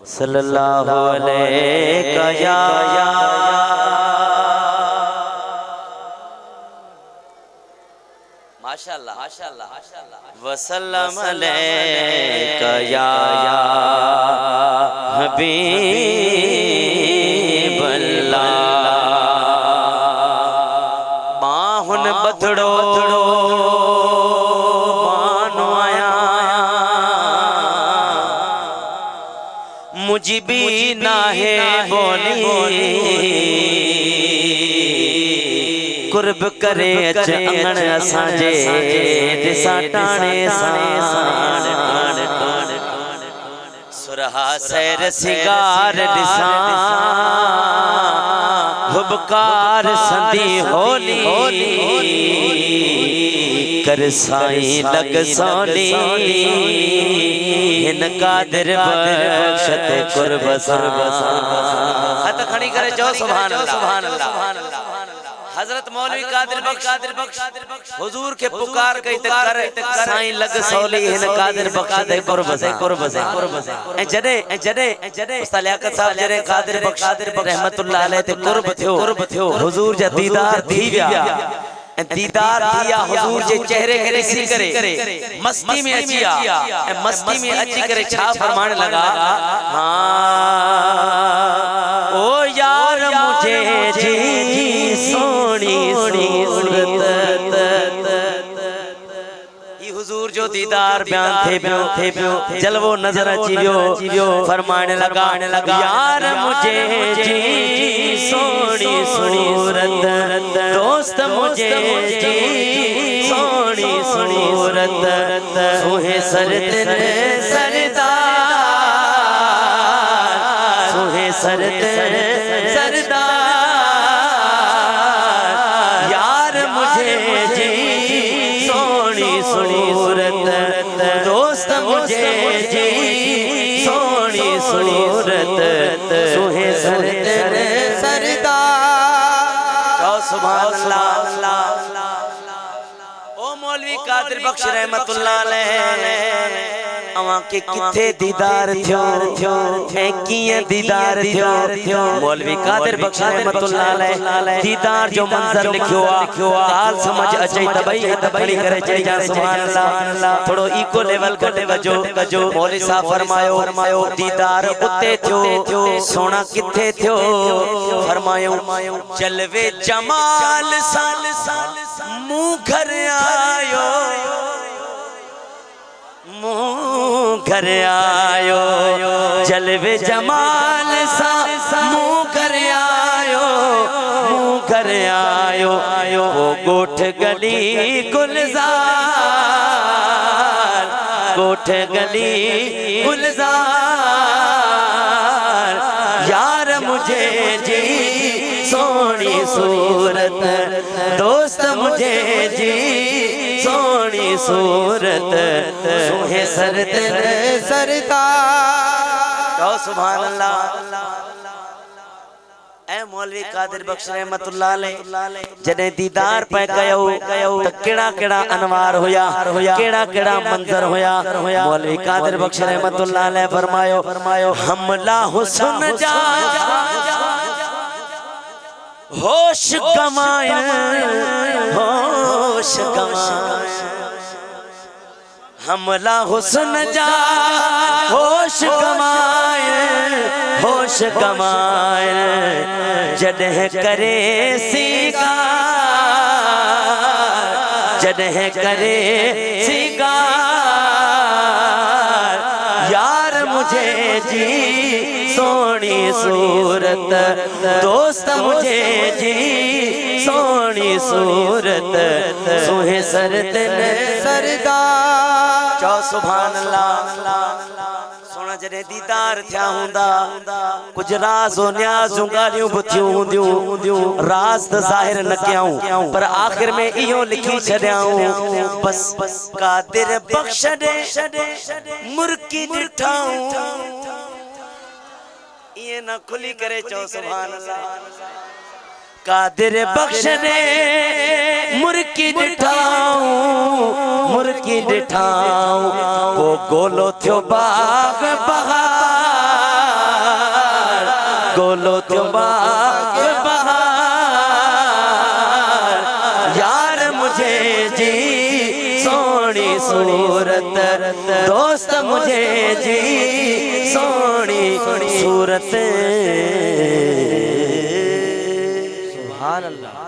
सल्लल्लाहु अलैहि या माशाअल्लाह वसल्लम अलैका या हबीबल्लाह। बाहुन बथड़ो मानो आया मुझी भी ना है बोली कुर्ब करे अच अंगण असांजे दिसा टाणे साण सुरहा सैर सिगार दिसा हुबकार संदी होली कर साईं लग सोली हिन कादिर बख्शत कुर्ब हथ खड़ी करे जो सुभान अल्लाह। हजरत मौलवी कादिर बख्श हुजूर के पुकार कई तक कर साईं लग सोली हिन कादिर बख्श दे कुर्ब से ए जदे उस्ताद लियाकत साहब जरे कादिर बख्श रहमतुल्लाह अलैहि ते कुर्ब थियो हुजूर जा दीदार थी गया दीदार दिया हुजूर जे चेहरे के ऋषि करे मस्ती में अचिया मस्ती में अची करे छा फरमान लगा हाँ ओ यार मुझे जी सोनी सूरत ये हुजूर जो दीदार बयान थे पियो जलवो नजर अची वियो फरमान लगा यार मुझे जी सोनी सूरत दोस्त मुझे जी सोनी सूरत सुहे सरदार सुहे सरदार यार मुझे जी सोनी सूरत दोस्त मुझे जी सोनी सूरत सुहे सरदार सुभान अल्लाह। ओ मौलवी कादिर बख्श रहमतुल्लाह अलैहि अवा के किथे दीदार थियो ए किए दीदार थियो मौलवी कादिर बख्श रहमतुल्लाह अलैहि दीदार जो मंजर लिखियो हाल समझ अचे तबई करे चई जा सुभान अल्लाह। थोड़ो इको लेवल घटे वजो मौलवी साहब फरमायो दीदार उते थियो सोना किथे थियो फरमायो जलवे जमाल साल मुंह घर आयो मुंह घर आयो जलवे जमाल सा मुंह घर आयो वो गोठ गली गुलजार गोठ गली गुलजार यार मुझे जी सोनी सूरत दोस्त मुझे जी सोनी सूरत सुहे सरदार सुभान अल्लाह। ए मौलवी कादिर बख्श रहमतुल्लाह अलैहि जने दीदार पे कयो त केड़ा अनवार होया केड़ा मंजर होया मौलवी कादिर बख्श रहमतुल्लाह अलैहि फरमायो हमला हुस्न जा होश गमाए हमला हुस्न जा होश गमाए जडह करे सिगार यार मुझे जी सोनी सूरत दोस्त मुझे जी सोनी सूरत सुहे सरदार सुभान अल्लाह। सोना जने दीदार थिया हुंदा कुछ राज हो न्याज गालियों बुथियूं हुंदियूं राज त जाहिर न कयाऊं पर आखिर में इहो लिखी छड्याऊं बस कादिर बख्श दे मुर्की दिठाऊं ये न खुली करे चो सुभान अल्लाह। कादिर बख्श दे मुर्की दिठाऊं वो गोलो थियो बाग बहार गोलो त्यो बाग बहार यार मुझे जी सोनी सूरत दोस्त मुझे जी सोनी सूरत सुभान अल्लाह।